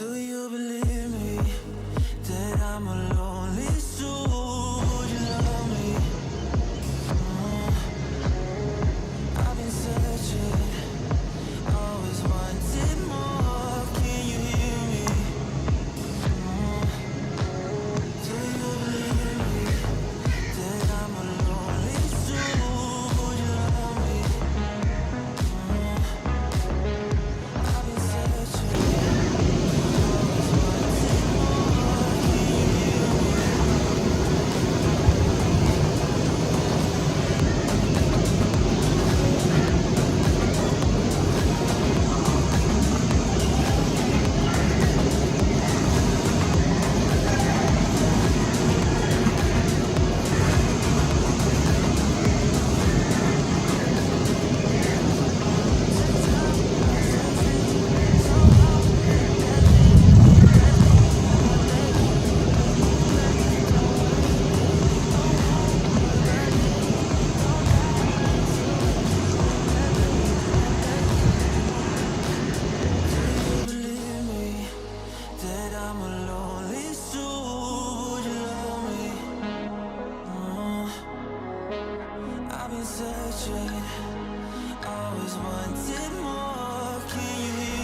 Do you believe me that I'm a lonely soul? Would you love me? I've been searching, always wanted more. Can you hear me? Do you believe me that I'm a lonely soul? Would you love me? I've been searching, always wanted more. Can you hear me? Believe me that I'm a lonely soul. Would you love me? I've been searching, always wanted more. Can you hear